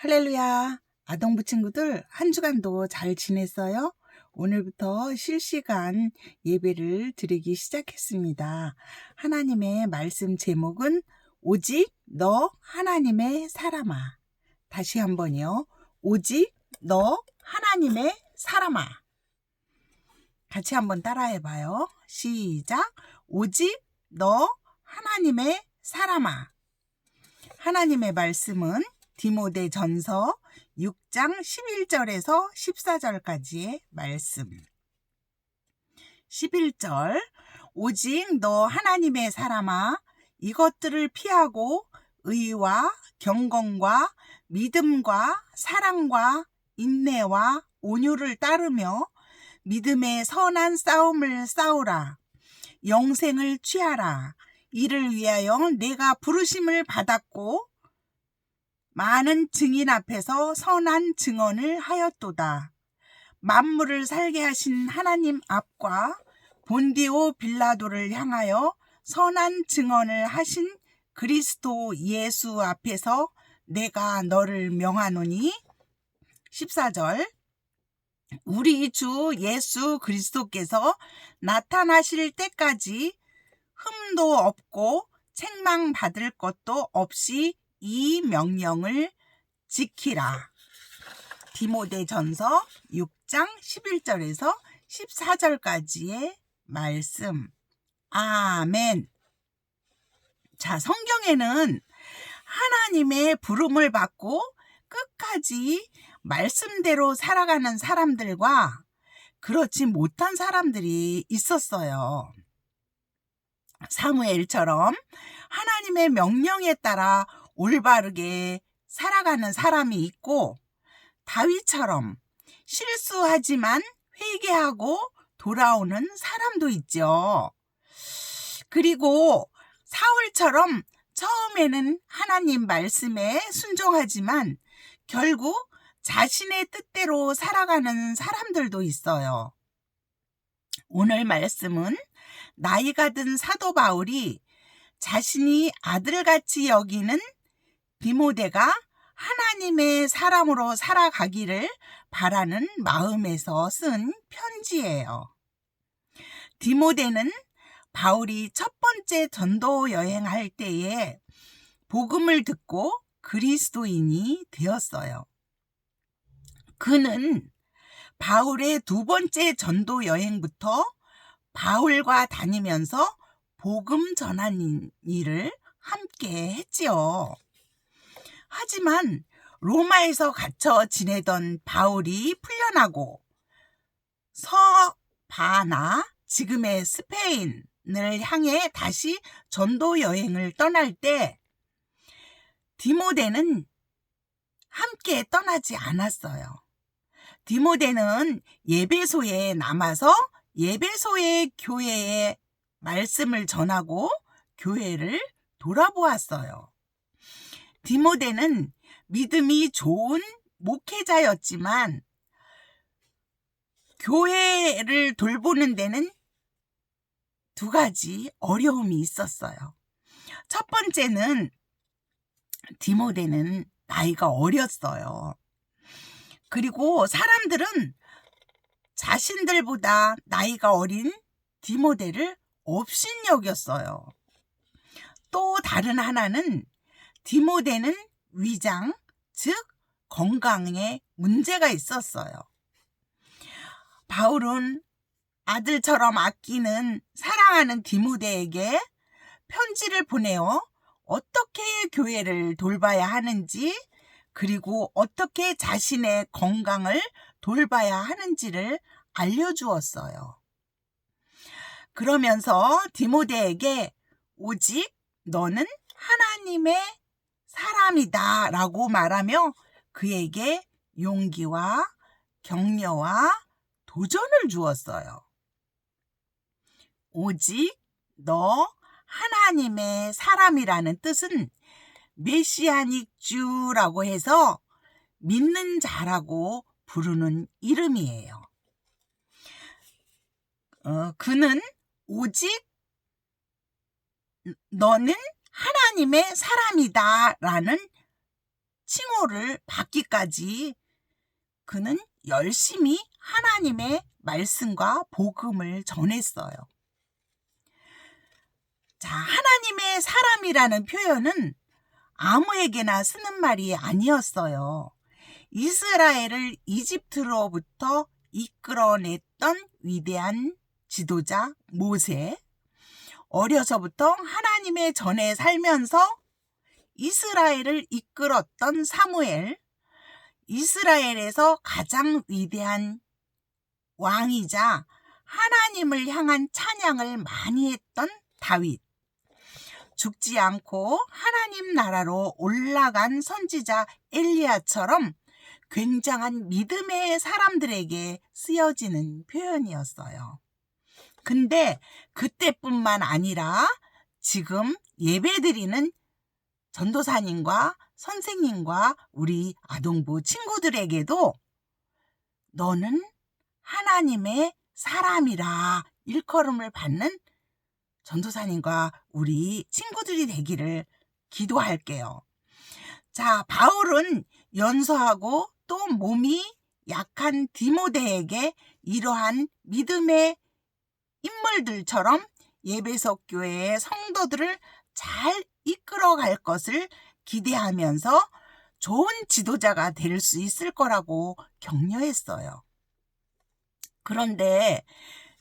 할렐루야. 아동부 친구들 한 주간도 잘 지냈어요? 오늘부터 실시간 예배를 드리기 시작했습니다. 하나님의 말씀 제목은 오직 너 하나님의 사람아. 다시 한번요. 오직 너 하나님의 사람아. 같이 한번 따라해봐요. 시작. 오직 너 하나님의 사람아. 하나님의 말씀은 디모데전서 6장 11절에서 14절까지의 말씀. 11절. 오직 너 하나님의 사람아, 이것들을 피하고 의와 경건과 믿음과 사랑과 인내와 온유를 따르며 믿음의 선한 싸움을 싸우라. 영생을 취하라. 이를 위하여 내가 부르심을 받았고 많은 증인 앞에서 선한 증언을 하였도다. 만물을 살게 하신 하나님 앞과 본디오 빌라도를 향하여 선한 증언을 하신 그리스도 예수 앞에서 내가 너를 명하노니. 14절. 우리 주 예수 그리스도께서 나타나실 때까지 흠도 없고 책망받을 것도 없이 이 명령을 지키라. 디모데전서 6장 11절에서 14절까지의 말씀. 아멘. 자, 성경에는 하나님의 부름을 받고 끝까지 말씀대로 살아가는 사람들과 그렇지 못한 사람들이 있었어요. 사무엘처럼 하나님의 명령에 따라 올바르게 살아가는 사람이 있고, 다윗처럼 실수하지만 회개하고 돌아오는 사람도 있죠. 그리고 사울처럼 처음에는 하나님 말씀에 순종하지만 결국 자신의 뜻대로 살아가는 사람들도 있어요. 오늘 말씀은 나이가 든 사도 바울이 자신이 아들같이 여기는 디모데가 하나님의 사람으로 살아가기를 바라는 마음에서 쓴 편지예요. 디모데는 바울이 첫 번째 전도 여행할 때에 복음을 듣고 그리스도인이 되었어요. 그는 바울의 두 번째 전도 여행부터 바울과 다니면서 복음 전하는 일을 함께 했지요. 하지만 로마에서 갇혀 지내던 바울이 풀려나고 서바나, 지금의 스페인을 향해 다시 전도 여행을 떠날 때 디모데는 함께 떠나지 않았어요. 디모데는 예배소에 남아서 예배소의 교회에 말씀을 전하고 교회를 돌아보았어요. 디모데는 믿음이 좋은 목회자였지만 교회를 돌보는 데는 두 가지 어려움이 있었어요. 첫 번째는 디모데는 나이가 어렸어요. 그리고 사람들은 자신들보다 나이가 어린 디모데를 업신여겼어요. 또 다른 하나는 디모데는 위장, 즉 건강에 문제가 있었어요. 바울은 아들처럼 아끼는 사랑하는 디모데에게 편지를 보내어 어떻게 교회를 돌봐야 하는지, 그리고 어떻게 자신의 건강을 돌봐야 하는지를 알려주었어요. 그러면서 디모데에게 오직 너는 하나님의 사람이다 라고 말하며 그에게 용기와 격려와 도전을 주었어요. 오직 너 하나님의 사람이라는 뜻은 메시아닉 주라고 해서 믿는 자라고 부르는 이름이에요. 그는 오직 너는 하나님의 사람이다 라는 칭호를 받기까지 그는 열심히 하나님의 말씀과 복음을 전했어요. 자, 하나님의 사람이라는 표현은 아무에게나 쓰는 말이 아니었어요. 이스라엘을 이집트로부터 이끌어냈던 위대한 지도자 모세, 어려서부터 하나님의 전에 살면서 이스라엘을 이끌었던 사무엘, 이스라엘에서 가장 위대한 왕이자 하나님을 향한 찬양을 많이 했던 다윗, 죽지 않고 하나님 나라로 올라간 선지자 엘리야처럼 굉장한 믿음의 사람들에게 쓰여지는 표현이었어요. 근데 그때뿐만 아니라 지금 예배드리는 전도사님과 선생님과 우리 아동부 친구들에게도 너는 하나님의 사람이라 일컬음을 받는 전도사님과 우리 친구들이 되기를 기도할게요. 자, 바울은 연소하고 또 몸이 약한 디모데에게 이러한 믿음의 인물들처럼 예배석 교회의 성도들을 잘 이끌어갈 것을 기대하면서 좋은 지도자가 될 수 있을 거라고 격려했어요. 그런데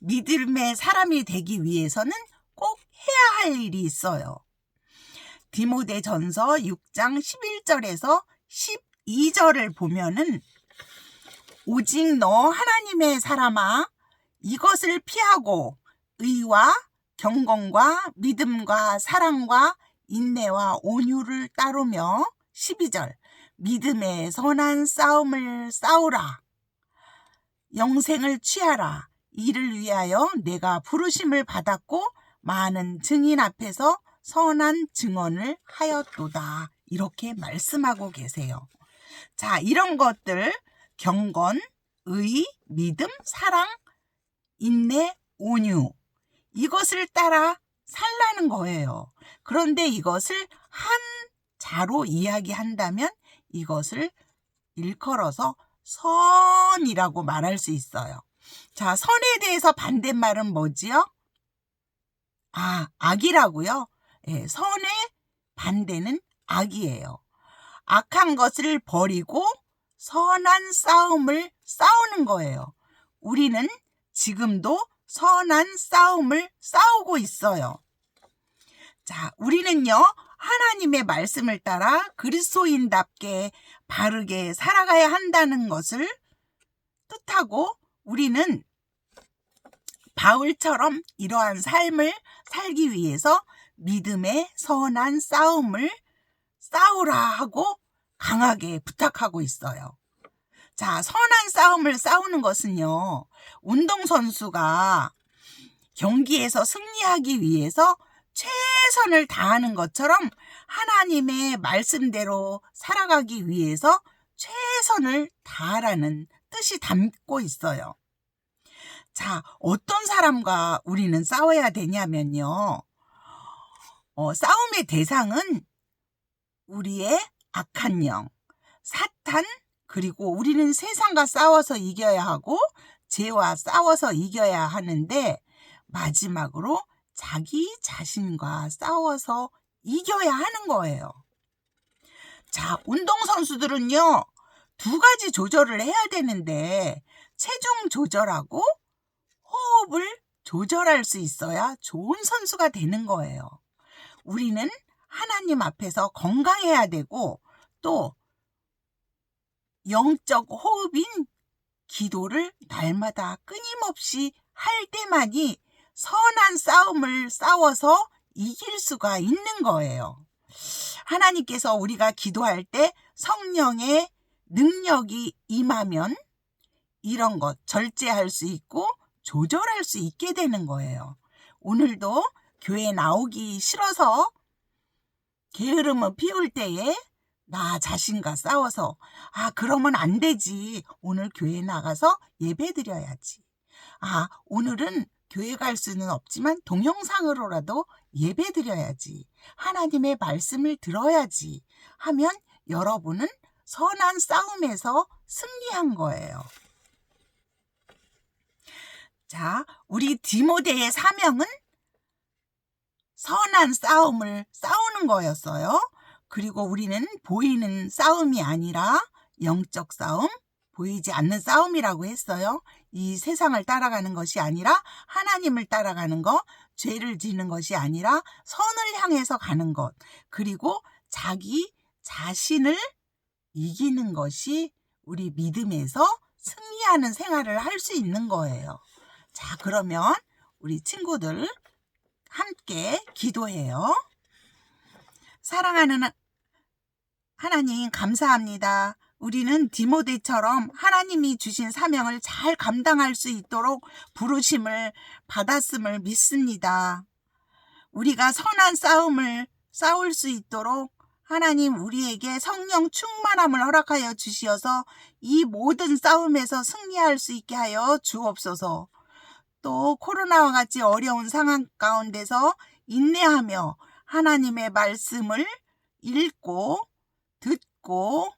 믿음의 사람이 되기 위해서는 꼭 해야 할 일이 있어요. 디모데전서 6장 11절에서 12절을 보면은 오직 너 하나님의 사람아 이것을 피하고 의와 경건과 믿음과 사랑과 인내와 온유를 따르며 12절 믿음의 선한 싸움을 싸우라. 영생을 취하라. 이를 위하여 내가 부르심을 받았고 많은 증인 앞에서 선한 증언을 하였도다. 이렇게 말씀하고 계세요. 자, 이런 것들 경건, 의, 믿음, 사랑, 인내, 온유 이것을 따라 살라는 거예요. 그런데 이것을 한 자로 이야기한다면 이것을 일컬어서 선이라고 말할 수 있어요. 자, 선에 대해서 반대말은 뭐지요? 악이라고요? 예, 선의 반대는 악이에요. 악한 것을 버리고 선한 싸움을 싸우는 거예요. 우리는 지금도 선한 싸움을 싸우고 있어요. 자, 우리는요, 하나님의 말씀을 따라 그리스도인답게 바르게 살아가야 한다는 것을 뜻하고 우리는 바울처럼 이러한 삶을 살기 위해서 믿음의 선한 싸움을 싸우라 하고 강하게 부탁하고 있어요. 자, 선한 싸움을 싸우는 것은요, 운동선수가 경기에서 승리하기 위해서 최선을 다하는 것처럼 하나님의 말씀대로 살아가기 위해서 최선을 다하라는 뜻이 담고 있어요. 자, 어떤 사람과 우리는 싸워야 되냐면요. 싸움의 대상은 우리의 악한 영, 사탄, 그리고 우리는 세상과 싸워서 이겨야 하고 죄와 싸워서 이겨야 하는데 마지막으로 자기 자신과 싸워서 이겨야 하는 거예요. 자, 운동선수들은요, 2가지 조절을 해야 되는데 체중 조절하고 호흡을 조절할 수 있어야 좋은 선수가 되는 거예요. 우리는 하나님 앞에서 건강해야 되고 또 영적 호흡인 기도를 날마다 끊임없이 할 때만이 선한 싸움을 싸워서 이길 수가 있는 거예요. 하나님께서 우리가 기도할 때 성령의 능력이 임하면 이런 것 절제할 수 있고 조절할 수 있게 되는 거예요. 오늘도 교회 나오기 싫어서 게으름을 피울 때에 나 자신과 싸워서 그러면 안 되지. 오늘 교회 나가서 예배 드려야지. 오늘은 교회 갈 수는 없지만 동영상으로라도 예배 드려야지. 하나님의 말씀을 들어야지 하면 여러분은 선한 싸움에서 승리한 거예요. 자, 우리 디모데의 사명은 선한 싸움을 싸우는 거였어요. 그리고 우리는 보이는 싸움이 아니라 영적 싸움, 보이지 않는 싸움이라고 했어요. 이 세상을 따라가는 것이 아니라 하나님을 따라가는 것, 죄를 지는 것이 아니라 선을 향해서 가는 것, 그리고 자기 자신을 이기는 것이 우리 믿음에서 승리하는 생활을 할 수 있는 거예요. 자, 그러면 우리 친구들 함께 기도해요. 사랑하는 하나님, 감사합니다. 우리는 디모데처럼 하나님이 주신 사명을 잘 감당할 수 있도록 부르심을 받았음을 믿습니다. 우리가 선한 싸움을 싸울 수 있도록 하나님 우리에게 성령 충만함을 허락하여 주시어서 이 모든 싸움에서 승리할 수 있게 하여 주옵소서. 또 코로나와 같이 어려운 상황 가운데서 인내하며 하나님의 말씀을 읽고 듣고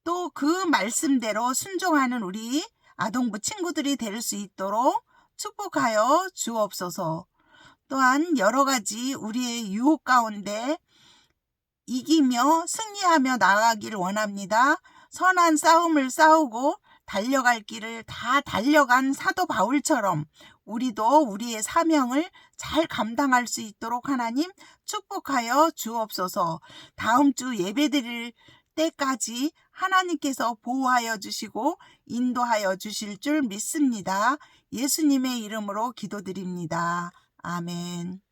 또 그 말씀대로 순종하는 우리 아동부 친구들이 될 수 있도록 축복하여 주옵소서. 또한 여러 가지 우리의 유혹 가운데 이기며 승리하며 나아가기를 원합니다. 선한 싸움을 싸우고 달려갈 길을 다 달려간 사도 바울처럼 우리도 우리의 사명을 잘 감당할 수 있도록 하나님 축복하여 주옵소서. 다음 주 예배드릴 때까지 하나님께서 보호하여 주시고 인도하여 주실 줄 믿습니다. 예수님의 이름으로 기도드립니다. 아멘.